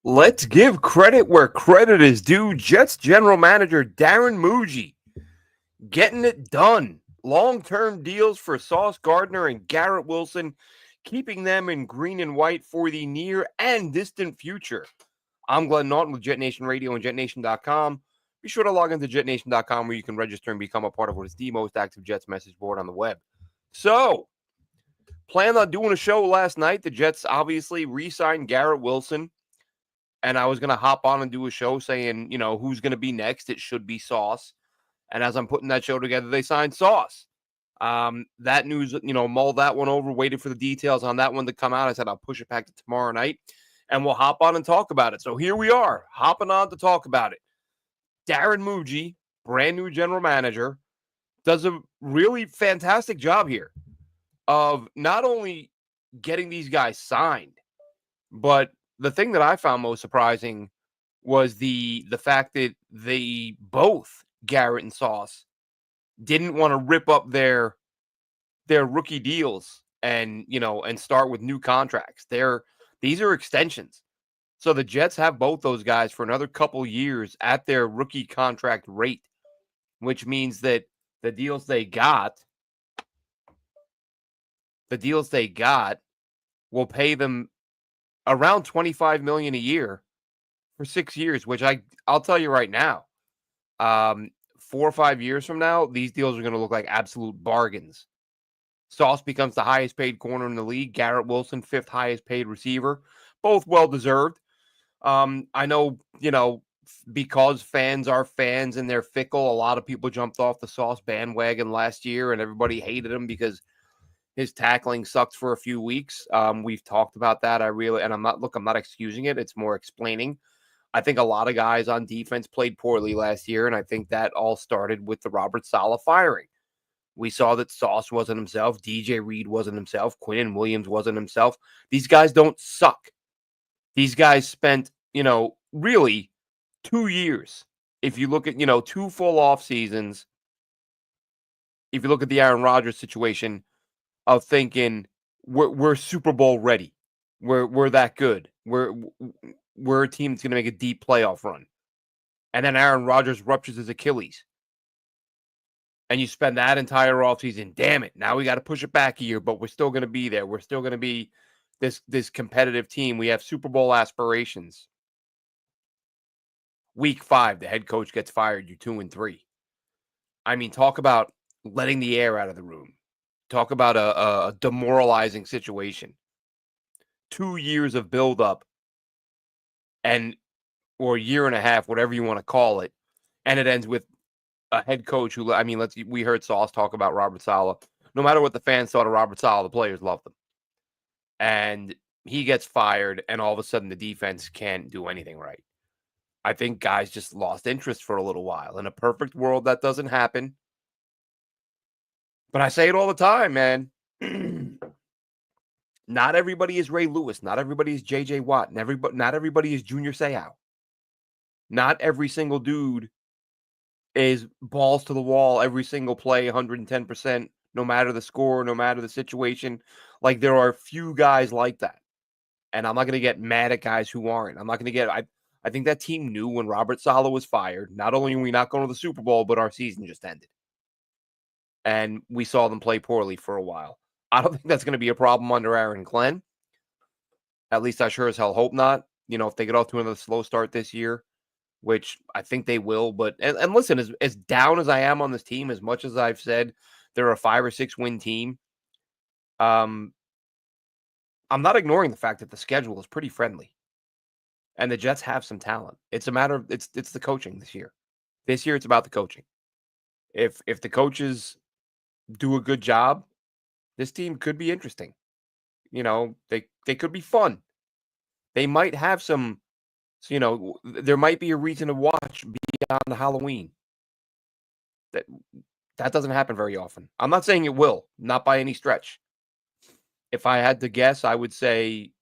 Let's give credit where credit is due. Jets general manager Darren Muji getting it done. Long-term deals for Sauce Gardner and Garrett Wilson, keeping them in green and white for the near and distant future. I'm Glenn Naughton with Jet Nation Radio and JetNation.com. Be sure to log into JetNation.com where you can register and become a part of what is the most active Jets message board on the web. So, planned on doing a show last night. The Jets obviously re-signed Garrett Wilson. And I was going to hop on and do a show saying, who's going to be next. It should be Sauce. And as I'm putting that show together, they signed Sauce. That news, mulled that one over, waited for the details on that one to come out. I said, I'll push it back to tomorrow night and we'll hop on and talk about it. So here we are, hopping on to talk about it. Darren Muji, brand new general manager, does a really fantastic job here of not only getting these guys signed, but the thing that I found most surprising was the fact that they both, Garrett and Sauce, didn't want to rip up their rookie deals and start with new contracts. These are extensions. So the Jets have both those guys for another couple years at their rookie contract rate, which means that the deals they got will pay them around $25 million a year for 6 years, which I'll tell you right now, 4 or 5 years from now, these deals are going to look like absolute bargains. Sauce becomes the highest paid corner in the league. Garrett Wilson, 5th highest paid receiver. Both well-deserved. I know, because fans are fans and they're fickle, a lot of people jumped off the Sauce bandwagon last year and everybody hated him because his tackling sucked for a few weeks. We've talked about that. I'm not excusing it. It's more explaining. I think a lot of guys on defense played poorly last year, and I think that all started with the Robert Saleh firing. We saw that Sauce wasn't himself. DJ Reed wasn't himself. Quincy Williams wasn't himself. These guys don't suck. These guys spent, really 2 years. If you look at, 2 full off seasons, if you look at the Aaron Rodgers situation, of thinking we're Super Bowl ready, we're that good, we're a team that's going to make a deep playoff run, and then Aaron Rodgers ruptures his Achilles, and you spend that entire offseason, damn it, now we got to push it back a year, but we're still going to be there. We're still going to be this competitive team. We have Super Bowl aspirations. Week 5, the head coach gets fired. You're 2-3. I mean, talk about letting the air out of the room. Talk about a demoralizing situation. 2 years of buildup or a year and a half, whatever you want to call it, and it ends with a head coach who, we heard Sauce talk about Robert Saleh. No matter what the fans thought of Robert Saleh, the players loved him. And he gets fired, and all of a sudden the defense can't do anything right. I think guys just lost interest for a little while. In a perfect world, that doesn't happen. But I say it all the time, man. Not everybody is Ray Lewis. Not everybody is J.J. Watt. Not everybody is Junior Seau. Not every single dude is balls to the wall every single play, 110%, no matter the score, no matter the situation. Like, there are a few guys like that. And I'm not going to get mad at guys who aren't. I'm not going to get... I think that team knew when Robert Saleh was fired, not only are we not going to the Super Bowl, but our season just ended. And we saw them play poorly for a while. I don't think that's going to be a problem under Aaron Glenn. At least I sure as hell hope not. If they get off to another slow start this year, which I think they will. But and listen, as down as I am on this team, as much as I've said they're a 5 or 6 win team, I'm not ignoring the fact that the schedule is pretty friendly. And the Jets have some talent. It's a matter of it's the coaching this year. This year it's about the coaching. If the coaches do a good job, this team could be interesting. They could be fun. They might have some, there might be a reason to watch beyond Halloween. That doesn't happen very often. I'm not saying it will, not by any stretch. If I had to guess, I would say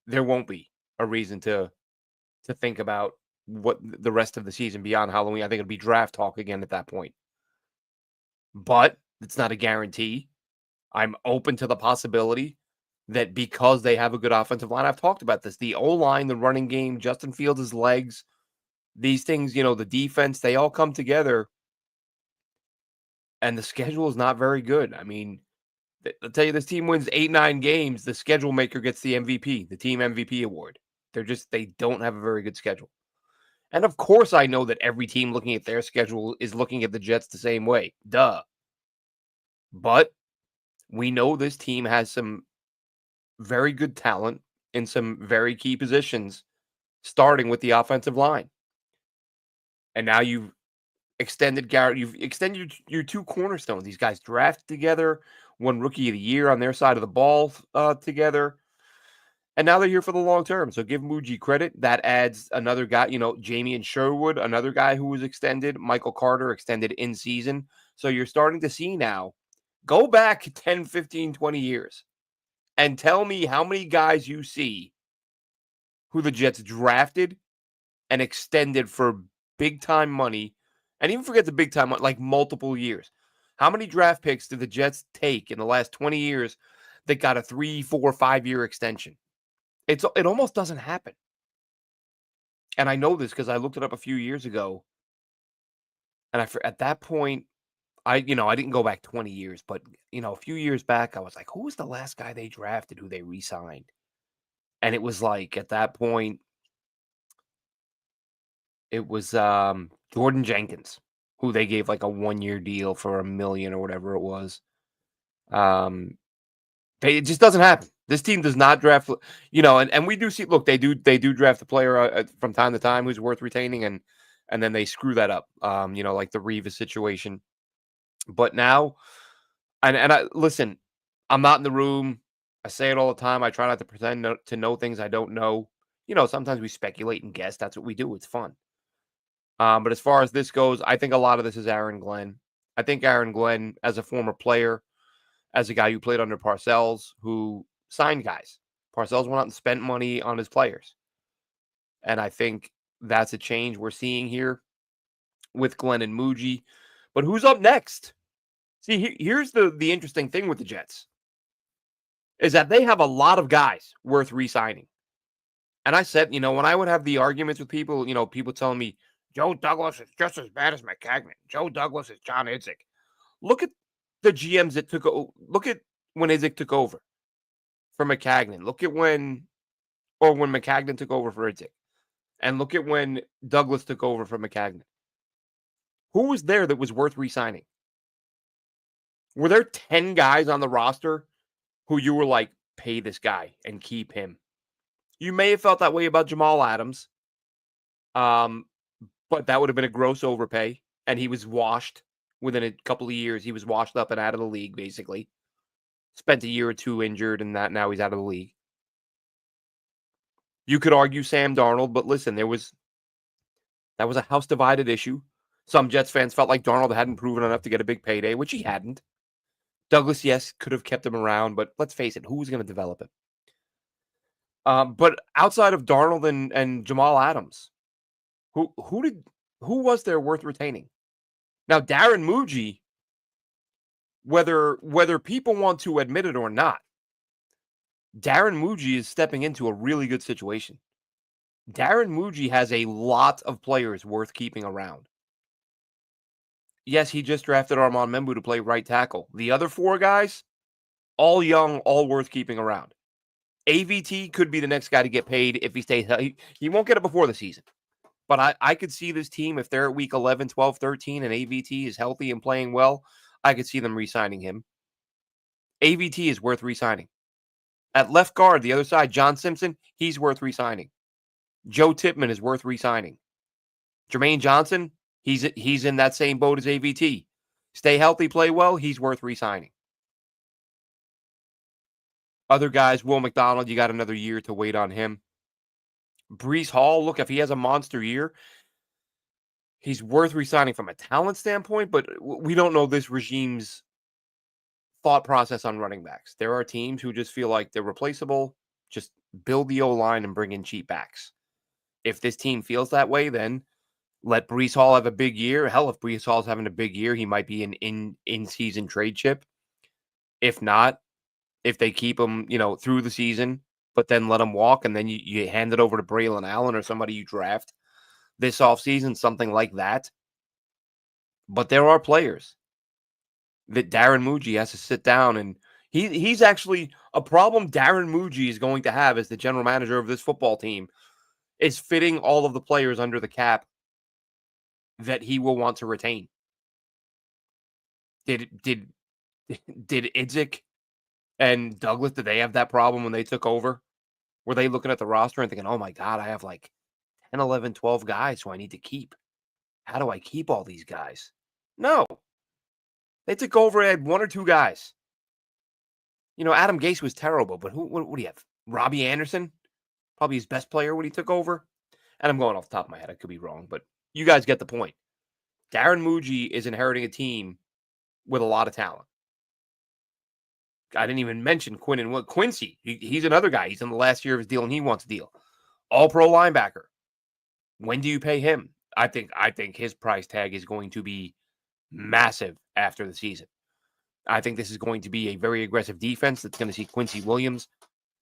there won't be a reason to think about what the rest of the season beyond Halloween. I think it'll be draft talk again at that point. But it's not a guarantee. I'm open to the possibility that because they have a good offensive line, I've talked about this, the O-line, the running game, Justin Fields' legs, these things, the defense, they all come together, and the schedule is not very good. I mean, I'll tell you, this team wins 8-9 games, the schedule maker gets the MVP, the team MVP award. They don't have a very good schedule. And of course, I know that every team looking at their schedule is looking at the Jets the same way. Duh. But we know this team has some very good talent in some very key positions, starting with the offensive line. And now you've extended Garrett. You've extended your two cornerstones. These guys drafted together, won Rookie of the Year on their side of the ball together. And now they're here for the long term. So give Muji credit. That adds another guy, Jamie and Sherwood, another guy who was extended. Michael Carter extended in season. So you're starting to see now, go back 10, 15, 20 years and tell me how many guys you see who the Jets drafted and extended for big time money. And even forget the big time, like multiple years. How many draft picks did the Jets take in the last 20 years that got a 3, 4, 5-year extension? It almost doesn't happen. And I know this because I looked it up a few years ago. And at that point, I didn't go back 20 years, but, a few years back, I was like, who was the last guy they drafted who they re-signed? And it was like, at that point, it was Jordan Jenkins, who they gave like a 1-year deal for $1 million or whatever it was. It just doesn't happen. This team does not draft, and we do see, look, they do draft a player from time to time who's worth retaining, and then they screw that up, like the Revis situation. But now, and I listen, I'm not in the room. I say it all the time. I try not to pretend to know things I don't know. Sometimes we speculate and guess. That's what we do. It's fun. But as far as this goes, I think a lot of this is Aaron Glenn. I think Aaron Glenn, as a former player, as a guy who played under Parcells, who signed guys. Parcells went out and spent money on his players. And I think that's a change we're seeing here with Glenn and Muji. But who's up next? See, here's the interesting thing with the Jets, is that they have a lot of guys worth re-signing. And I said, when I would have the arguments with people, people telling me, Joe Douglas is just as bad as McCagnon. Joe Douglas is John Idzik. Look at the GMs that look at when Idzik took over for McCagnon. Look at when McCagnon took over for Idzik. And look at when Douglas took over for McCagnon. Who was there that was worth re-signing? Were there 10 guys on the roster who you were like, pay this guy and keep him? You may have felt that way about Jamal Adams. But that would have been a gross overpay, and he was washed within a couple of years. He was washed up and out of the league, basically. Spent a year or two injured, and now he's out of the league. You could argue Sam Darnold, but listen, that was a house-divided issue. Some Jets fans felt like Darnold hadn't proven enough to get a big payday, which he hadn't. Douglas, yes, could have kept him around, but let's face it, who was going to develop him? But outside of Darnold and Jamal Adams, who was there worth retaining? Now, Darren Muji, whether people want to admit it or not, Darren Muji is stepping into a really good situation. Darren Muji has a lot of players worth keeping around. Yes, he just drafted Armand Membu to play right tackle. The other 4 guys, all young, all worth keeping around. AVT could be the next guy to get paid if he stays healthy. He won't get it before the season. But I could see this team, if they're at week 11, 12, 13, and AVT is healthy and playing well, I could see them re-signing him. AVT is worth re-signing. At left guard, the other side, John Simpson, he's worth re-signing. Joe Tippmann is worth re-signing. Jermaine Johnson, he's in that same boat as AVT. Stay healthy, play well, he's worth re-signing. Other guys, Will McDonald, you got another year to wait on him. Breece Hall, look, if he has a monster year, he's worth re-signing from a talent standpoint, but we don't know this regime's thought process on running backs. There are teams who just feel like they're replaceable, just build the O-line and bring in cheap backs. If this team feels that way, then let Breece Hall have a big year. Hell, if Breece Hall's having a big year, he might be an in-season trade chip. If not, if they keep him, through the season, but then let him walk, and then you hand it over to Braylon Allen or somebody you draft this offseason, something like that. But there are players that Darren Muji has to sit down, and he's actually a problem Darren Muji is going to have as the general manager of this football team is fitting all of the players under the cap that he will want to retain. Did Idzik and Douglas, did they have that problem when they took over? Were they looking at the roster and thinking, oh my God, I have like 10, 11, 12 guys who I need to keep. How do I keep all these guys? No. They took over and had one or two guys. Adam Gase was terrible, but what do you have? Robbie Anderson? Probably his best player when he took over. And I'm going off the top of my head. I could be wrong, but you guys get the point. Darren Muji is inheriting a team with a lot of talent. I didn't even mention Quincy. He's another guy. He's in the last year of his deal, and he wants a deal. All-pro linebacker. When do you pay him? I think his price tag is going to be massive after the season. I think this is going to be a very aggressive defense that's going to see Quincy Williams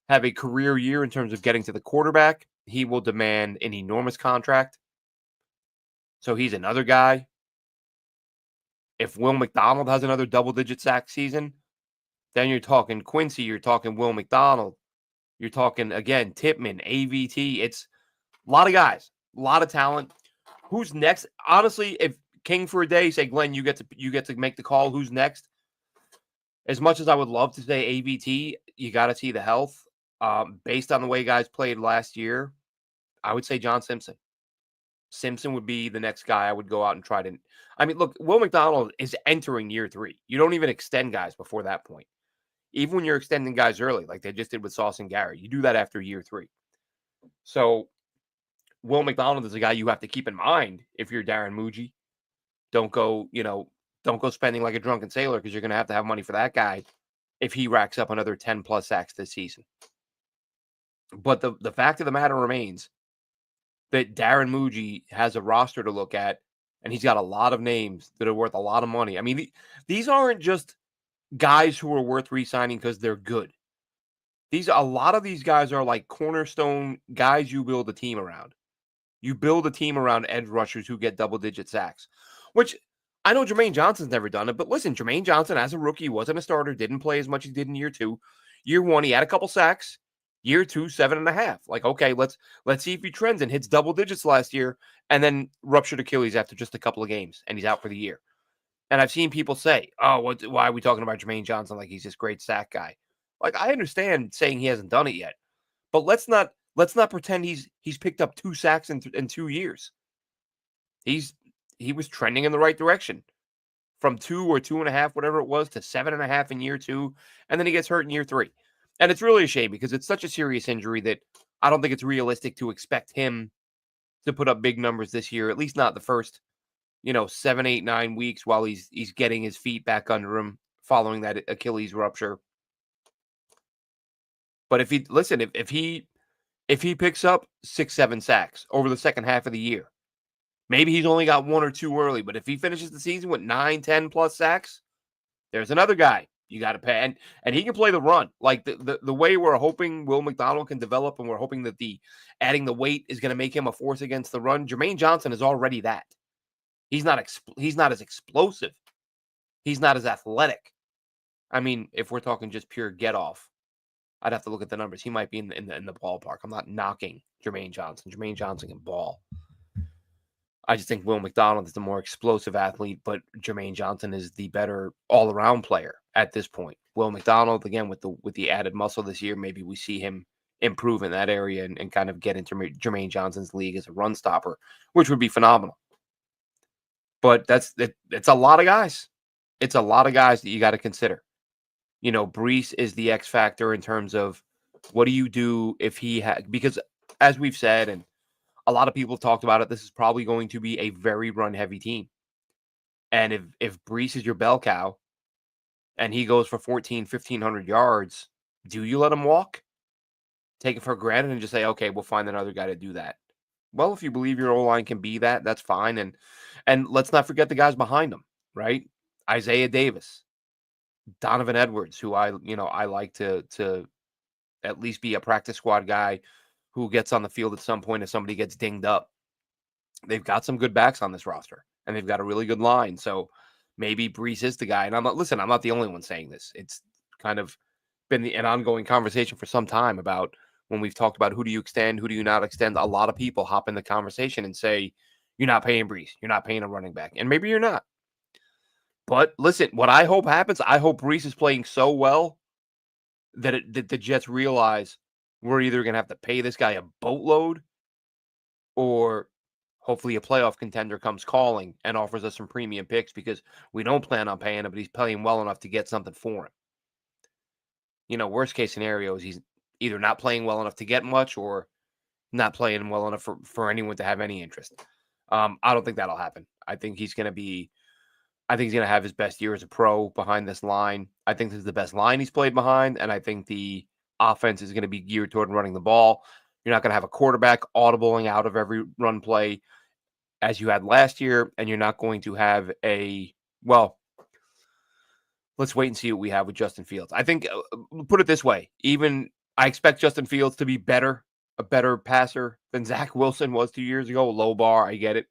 have a career year in terms of getting to the quarterback. He will demand an enormous contract. So he's another guy. If Will McDonald has another double-digit sack season, then you're talking Quincy, you're talking Will McDonald, you're talking, again, Tippmann, AVT. It's a lot of guys, a lot of talent. Who's next? Honestly, if King for a day, say, Glenn, you get to make the call. Who's next? As much as I would love to say AVT, you got to see the health. Based on the way guys played last year, I would say John Simpson. Simpson would be the next guy I would go out and try to. I mean, look, Will McDonald is entering year 3. You don't even extend guys before that point. Even when you're extending guys early, like they just did with Sauce and Garrett, you do that after year 3. So Will McDonald is a guy you have to keep in mind if you're Darren Muji. Don't go spending like a drunken sailor, because you're going to have money for that guy if he racks up another 10 plus sacks this season. But the fact of the matter remains that Darren Muji has a roster to look at, and he's got a lot of names that are worth a lot of money. I mean, these aren't just guys who are worth re-signing because they're good. A lot of these guys are like cornerstone guys you build a team around. You build a team around edge rushers who get double-digit sacks, which I know Jermaine Johnson's never done it, but listen, Jermaine Johnson as a rookie wasn't a starter, didn't play as much as he did in year 2. Year 1, he had a couple sacks. Year 2, 7.5. Like, okay, let's see if he trends and hits double digits last year, and then ruptured Achilles after just a couple of games, and he's out for the year. And I've seen people say, "Oh, why are we talking about Jermaine Johnson like he's this great sack guy?" Like, I understand saying he hasn't done it yet, but let's not pretend he's picked up 2 sacks in 2 years. He was trending in the right direction from 2 or 2.5, whatever it was, to 7.5 in year 2, and then he gets hurt in year 3. And it's really a shame because it's such a serious injury that I don't think it's realistic to expect him to put up big numbers this year, at least not the first, 7, 8, 9 weeks while he's getting his feet back under him following that Achilles rupture. But if he picks up 6, 7 sacks over the second half of the year, maybe he's only got 1 or 2 early, but if he finishes the season with 9, 10 plus sacks, there's another guy you got to pay, and he can play the run. Like the way we're hoping Will McDonald can develop, and we're hoping that adding the weight is going to make him a force against the run. Jermaine Johnson is already that. He's not as explosive. He's not as athletic. I mean, if we're talking just pure get off, I'd have to look at the numbers. He might be in the ballpark. I'm not knocking Jermaine Johnson. Jermaine Johnson can ball. I just think Will McDonald is the more explosive athlete, but Jermaine Johnson is the better all-around player at this point. Will McDonald, again, with the added muscle this year, maybe we see him improve in that area and kind of get into Jermaine Johnson's league as a run stopper, which would be phenomenal. But it's a lot of guys. It's a lot of guys that you got to consider. Breece is the X factor in terms of what do you do if he had, because as we've said, and a lot of people have talked about it, this is probably going to be a very run-heavy team. And if Breece is your bell cow and he goes for 1,500 yards, do you let him walk? Take it for granted and just say, okay, we'll find another guy to do that. Well, if you believe your O-line can be that, that's fine. And let's not forget the guys behind him, right? Isaiah Davis. Donovan Edwards, who I like to at least be a practice squad guy who gets on the field at some point if somebody gets dinged up. They've got some good backs on this roster, and they've got a really good line. So maybe Brees is the guy. And I'm not the only one saying this. It's kind of been an ongoing conversation for some time about when we've talked about who do you extend, who do you not extend. A lot of people hop in the conversation and say, you're not paying Brees. You're not paying a running back. And maybe you're not. But listen, what I hope happens, I hope Brees is playing so well that the Jets realize we're either going to have to pay this guy a boatload or hopefully a playoff contender comes calling and offers us some premium picks because we don't plan on paying him, but he's playing well enough to get something for him. Worst case scenario is he's either not playing well enough to get much or not playing well enough for anyone to have any interest. I don't think that'll happen. I think he's going to have his best year as a pro behind this line. I think this is the best line he's played behind, and I think the offense is going to be geared toward running the ball. You're not going to have a quarterback audibling out of every run play as you had last year, and you're not going to have let's wait and see what we have with Justin Fields. I think, put it this way, I expect Justin Fields to be a better passer than Zach Wilson was 2 years ago. Low bar, I get it.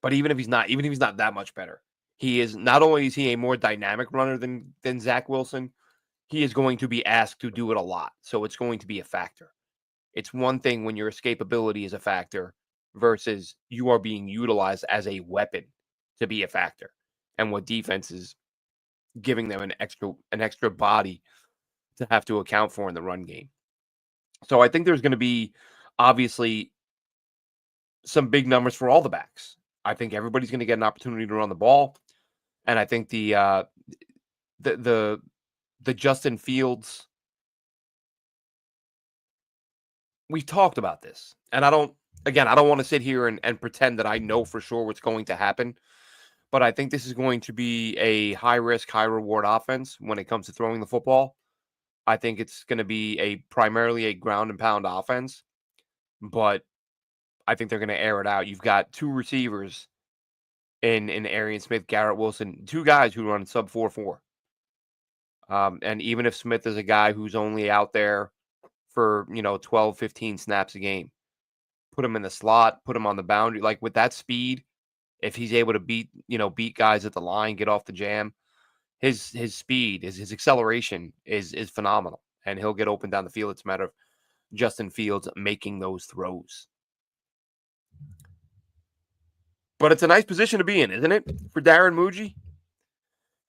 But even if he's not that much better, he is not only is he a more dynamic runner than Zach Wilson, he is going to be asked to do it a lot. So it's going to be a factor. It's one thing when your escapability is a factor versus you are being utilized as a weapon to be a factor. And what defense is giving them an extra body to have to account for in the run game. So I think there's going to be obviously some big numbers for all the backs. I think everybody's going to get an opportunity to run the ball, and I think the Justin Fields. We've talked about this, and I don't want to sit here and pretend that I know for sure what's going to happen, but I think this is going to be a high risk, high reward offense when it comes to throwing the football. I think it's going to be primarily a ground and pound offense, but I think they're going to air it out. You've got two receivers in Arian Smith, Garrett Wilson, two guys who run sub 4.4. And even if Smith is a guy who's only out there for, 12, 15 snaps a game, put him in the slot, put him on the boundary. Like with that speed, if he's able to beat guys at the line, get off the jam, his speed, his acceleration is phenomenal. And he'll get open down the field. It's a matter of Justin Fields making those throws. But it's a nice position to be in, isn't it, for Darren Muji?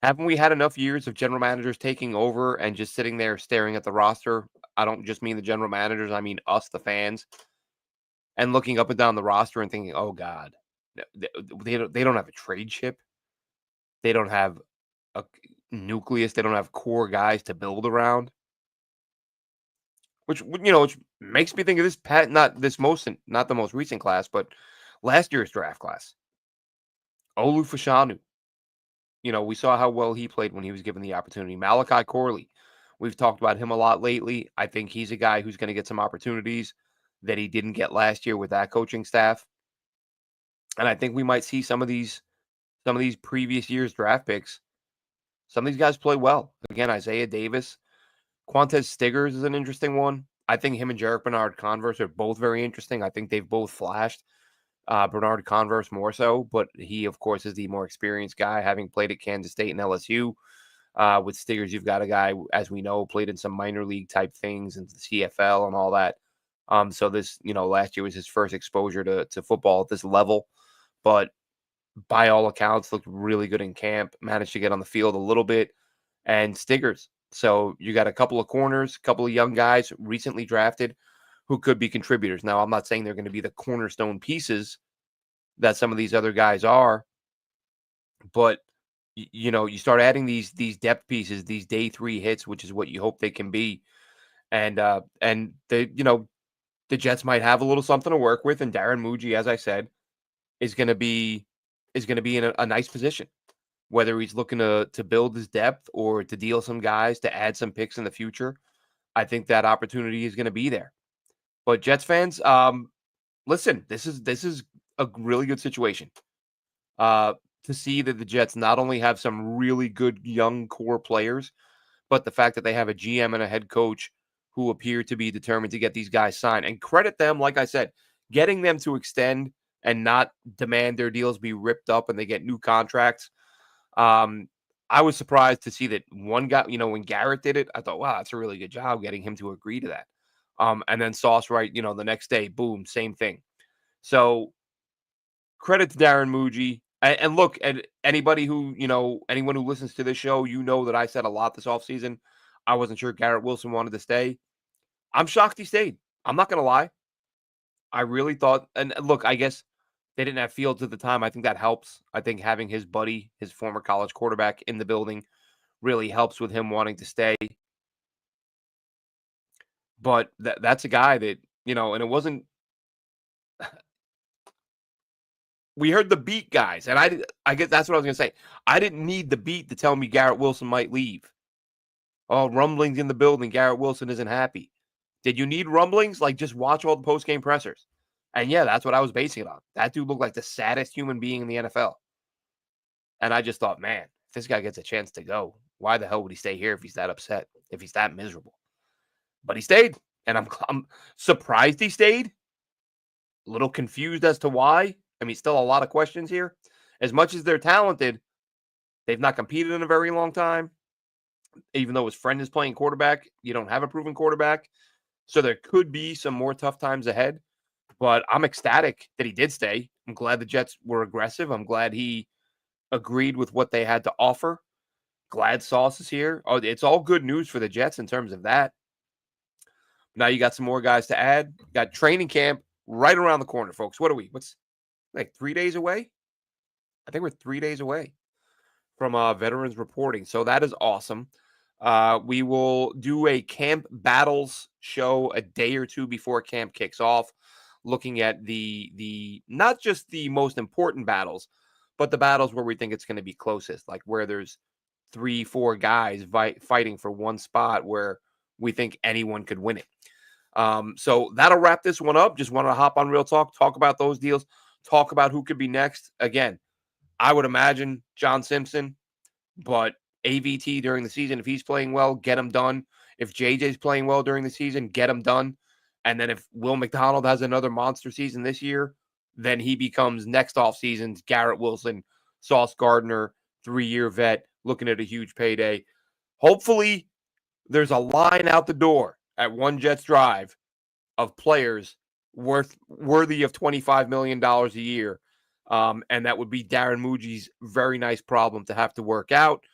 Haven't we had enough years of general managers taking over and just sitting there staring at the roster? I don't just mean the general managers. I mean us, the fans, and looking up and down the roster and thinking, oh, God, they don't have a trade chip. They don't have a nucleus. They don't have core guys to build around. Which makes me think of this, not the most recent class, but last year's draft class. Olu Fashanu. We saw how well he played when he was given the opportunity. Malachi Corley. We've talked about him a lot lately. I think he's a guy who's going to get some opportunities that he didn't get last year with that coaching staff. And I think we might see some of these previous years' draft picks. Some of these guys play well. Again, Isaiah Davis. Quantez Stiggers is an interesting one. I think him and Jarek Bernard-Converse are both very interesting. I think they've both flashed. Bernard-Converse more so, but he, of course, is the more experienced guy, having played at Kansas State and LSU. With Stiggers, you've got a guy, as we know, played in some minor league type things and the CFL and all that. So this, last year was his first exposure to football at this level, but by all accounts, looked really good in camp, managed to get on the field a little bit, and Stiggers. So you got a couple of corners, a couple of young guys recently drafted who could be contributors. Now, I'm not saying they're going to be the cornerstone pieces that some of these other guys are, but you start adding these depth pieces, these day 3 hits, which is what you hope they can be, and the Jets might have a little something to work with, and Darren Muji, as I said, is going to be in a nice position, whether he's looking to build his depth or to deal some guys to add some picks in the future. I think that opportunity is going to be there. But Jets fans, listen, this is a really good situation. to see that the Jets not only have some really good young core players, but the fact that they have a GM and a head coach who appear to be determined to get these guys signed. And credit them, like I said, getting them to extend and not demand their deals be ripped up and they get new contracts. I was surprised to see that one guy, when Garrett did it, I thought, wow, that's a really good job getting him to agree to that. And then Sauce, right, the next day, boom, same thing. So credit to Darren Muji. And look, and anybody who, anyone who listens to this show, that I said a lot this offseason. I wasn't sure Garrett Wilson wanted to stay. I'm shocked he stayed. I'm not going to lie. I really thought, and look, I guess they didn't have Fields at the time. I think that helps. I think having his buddy, his former college quarterback in the building really helps with him wanting to stay. But that's a guy that, and it wasn't, we heard the beat guys, and I guess that's what I was going to say. I didn't need the beat to tell me Garrett Wilson might leave. Oh, rumblings in the building. Garrett Wilson isn't happy. Did you need rumblings? Like, just watch all the post-game pressers. And yeah, that's what I was basing it on. That dude looked like the saddest human being in the NFL. And I just thought, man, if this guy gets a chance to go, why the hell would he stay here if he's that upset, if he's that miserable? But he stayed, and I'm surprised he stayed. A little confused as to why. I mean, still a lot of questions here. As much as they're talented, they've not competed in a very long time. Even though his friend is playing quarterback, you don't have a proven quarterback. So there could be some more tough times ahead. But I'm ecstatic that he did stay. I'm glad the Jets were aggressive. I'm glad he agreed with what they had to offer. Glad Sauce is here. Oh, it's all good news for the Jets in terms of that. Now you got some more guys to add. Got training camp right around the corner, folks. What are we? What's like 3 days away? I think we're 3 days away from veterans reporting. So that is awesome. We will do a camp battles show a day or two before camp kicks off, looking at the not just the most important battles, but the battles where we think it's going to be closest, like where there's 3-4 guys fighting for one spot where we think anyone could win it. So that'll wrap this one up. Just want to hop on Real Talk, talk about those deals, talk about who could be next. Again, I would imagine John Simpson, but AVT during the season, if he's playing well, get him done. If JJ's playing well during the season, get him done. And then if Will McDonald has another monster season this year, then he becomes next offseason's Garrett Wilson, Sauce Gardner, 3-year vet, looking at a huge payday. Hopefully, there's a line out the door at One Jets Drive of players worthy of $25 million a year. And that would be Darren Muji's very nice problem to have to work out.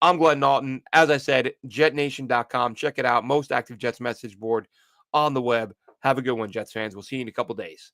I'm Glenn Naughton. As I said, jetnation.com. Check it out. Most active Jets message board on the web. Have a good one, Jets fans. We'll see you in a couple days.